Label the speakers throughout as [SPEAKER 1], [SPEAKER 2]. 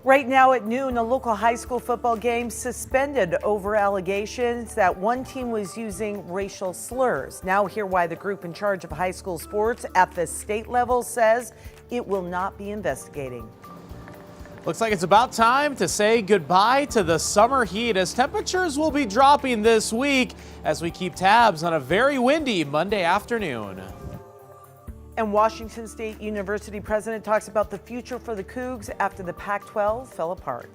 [SPEAKER 1] Right now at noon, a local high school football game suspended over allegations that one team was using racial slurs. Now hear why the group in charge of high school sports at the state level says it will not be investigating.
[SPEAKER 2] Looks like it's about time to say goodbye to the summer heat as temperatures will be dropping this week as we keep tabs on a very windy Monday afternoon.
[SPEAKER 1] And Washington State University president talks about the future for the Cougs after the Pac-12 fell apart.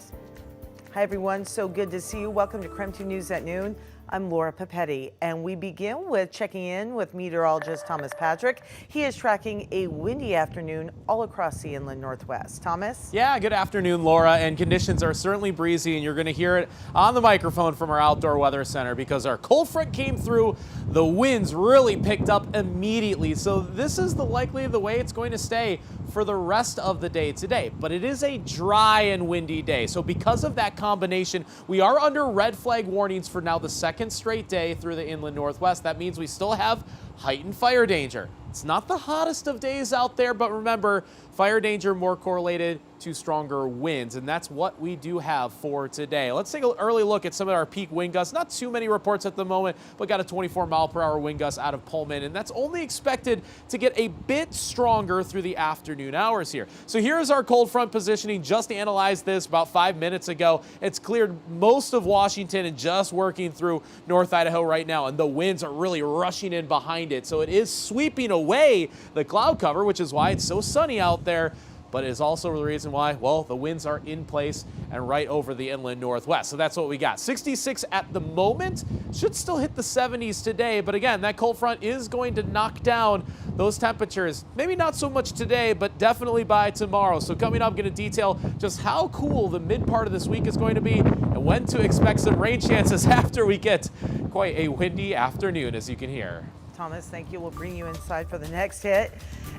[SPEAKER 1] Hi everyone, so good to see you. Welcome to KREM 2 News at Noon. I'm Laura Papetti, and we begin with checking in with meteorologist Thomas Patrick. He is tracking a windy afternoon all across the inland northwest. Thomas?
[SPEAKER 2] Yeah, good afternoon, Laura, and conditions are certainly breezy, and you're going to hear it on the microphone from our outdoor weather center because our cold front came through. The winds really picked up immediately, so this is likely the way it's going to stay for the rest of the day today. But it is a dry and windy day, so because of that combination, we are under red flag warnings for now the second straight day through the inland northwest. That means we still have heightened fire danger. It's not the hottest of days out there, but remember, fire danger more correlated to stronger winds, and that's what we do have for today. Let's take an early look at some of our peak wind gusts. Not too many reports at the moment, but got a 24-mile-per-hour wind gust out of Pullman, and that's only expected to get a bit stronger through the afternoon hours here. So here's our cold front positioning. Just analyzed this about 5 minutes ago. It's cleared most of Washington and just working through North Idaho right now, and the winds are really rushing in behind it. So it is sweeping away the cloud cover, which is why it's so sunny out there. But it is also the reason why, well, the winds are in place and right over the inland northwest. So that's what we got. 66 at the moment. Should still hit the 70s today. But again, that cold front is going to knock down those temperatures. Maybe not so much today, but definitely by tomorrow. So coming up, I'm going to detail just how cool the mid part of this week is going to be and when to expect some rain chances after we get quite a windy afternoon, as you can hear.
[SPEAKER 1] Thomas, thank you. We'll bring you inside for the next hit.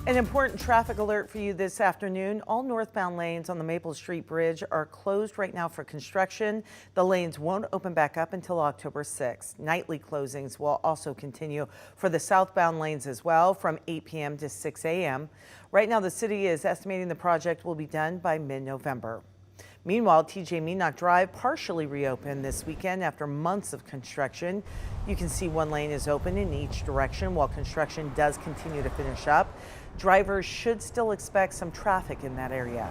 [SPEAKER 1] An important traffic alert for you this afternoon. All northbound lanes on the Maple Street Bridge are closed right now for construction. The lanes won't open back up until October 6th. Nightly closings will also continue for the southbound lanes as well from 8 p.m. to 6 a.m. Right now, the city is estimating the project will be done by mid-November. Meanwhile, TJ Meanock Drive partially reopened this weekend after months of construction. You can see one lane is open in each direction while construction does continue to finish up. Drivers should still expect some traffic in that area.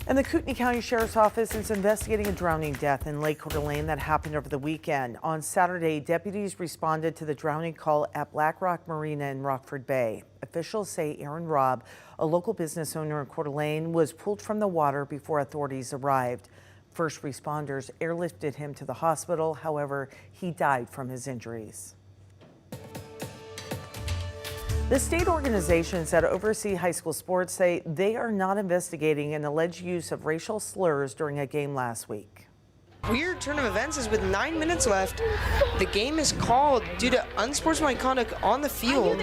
[SPEAKER 1] And the Kootenai County Sheriff's Office is investigating a drowning death in Lake Coeur d'Alene that happened over the weekend. On Saturday, deputies responded to the drowning call at Black Rock Marina in Rockford Bay. Officials say Aaron Robb, a local business owner in Coeur d'Alene, was pulled from the water before authorities arrived. First responders airlifted him to the hospital. However, he died from his injuries. The state organizations that oversee high school sports say they are not investigating an alleged use of racial slurs during a game last week.
[SPEAKER 3] Weird turn of events is with 9 minutes left, the game is called due to unsportsmanlike conduct on the field.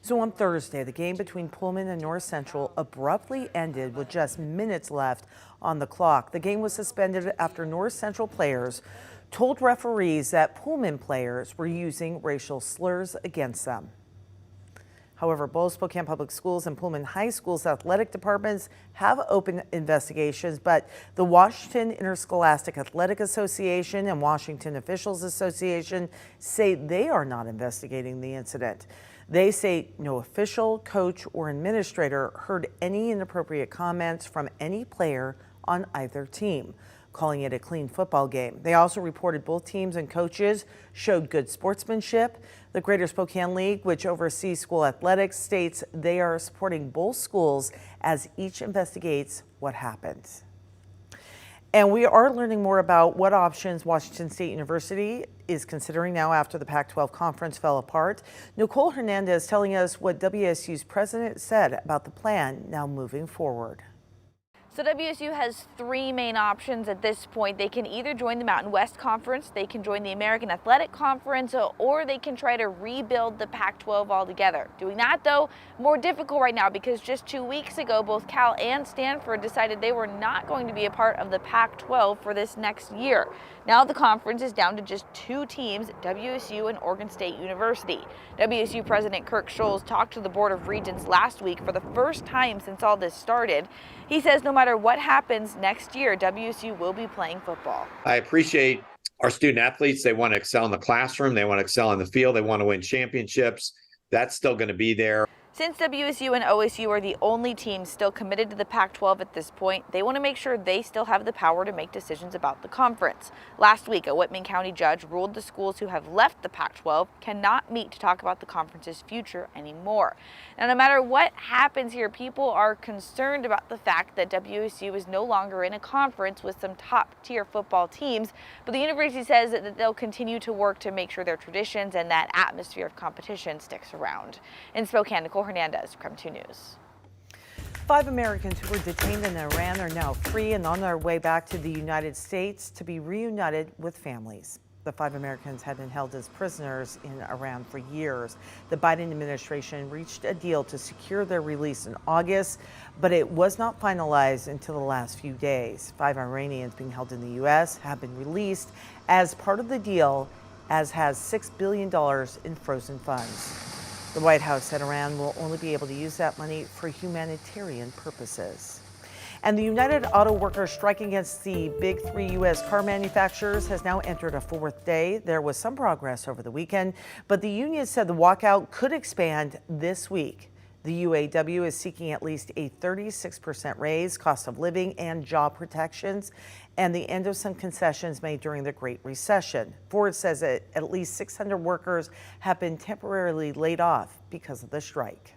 [SPEAKER 1] So on Thursday, the game between Pullman and North Central abruptly ended with just minutes left on the clock. The game was suspended after North Central players told referees that Pullman players were using racial slurs against them. However, both Spokane Public Schools and Pullman High School's athletic departments have opened investigations, but the Washington Interscholastic Athletic Association and Washington Officials Association say they are not investigating the incident. They say no official, coach, or administrator heard any inappropriate comments from any player on either team, calling it a clean football game. They also reported both teams and coaches showed good sportsmanship. The Greater Spokane League, which oversees school athletics, states they are supporting both schools as each investigates what happened. And we are learning more about what options Washington State University is considering now after the Pac-12 conference fell apart. Nicole Hernandez telling us what WSU's president said about the plan now moving forward.
[SPEAKER 4] So WSU has three main options at this point. They can either join the Mountain West Conference, they can join the American Athletic Conference, or they can try to rebuild the Pac-12 altogether. Doing that, though, more difficult right now because just 2 weeks ago, both Cal and Stanford decided they were not going to be a part of the Pac-12 for this next year. Now the conference is down to just two teams, WSU and Oregon State University. WSU President Kirk Scholes talked to the Board of Regents last week for the first time since all this started. He says no matter what happens next year, WSU will be playing football.
[SPEAKER 5] I appreciate our student athletes. They want to excel in the classroom. They want to excel in the field. They want to win championships. That's still going to be there.
[SPEAKER 4] Since WSU and OSU are the only teams still committed to the Pac-12 at this point, they want to make sure they still have the power to make decisions about the conference. Last week, a Whitman County judge ruled the schools who have left the Pac-12 cannot meet to talk about the conference's future anymore. Now, no matter what happens here, people are concerned about the fact that WSU is no longer in a conference with some top-tier football teams, but the university says that they'll continue to work to make sure their traditions and that atmosphere of competition sticks around. In Spokane, Nicole Hernandez, KREM 2 News.
[SPEAKER 1] 5 Americans who were detained in Iran are now free and on their way back to the United States to be reunited with families. The 5 Americans had been held as prisoners in Iran for years. The Biden administration reached a deal to secure their release in August, but it was not finalized until the last few days. 5 Iranians being held in the U.S. have been released as part of the deal, as has $6 billion in frozen funds. The White House said Iran will only be able to use that money for humanitarian purposes. And the United Auto Workers strike against the big 3 U.S. car manufacturers has now entered a 4th day. There was some progress over the weekend, but the union said the walkout could expand this week. The UAW is seeking at least a 36% raise, cost of living, and job protections, and the end of some concessions made during the Great Recession. Ford says that at least 600 workers have been temporarily laid off because of the strike.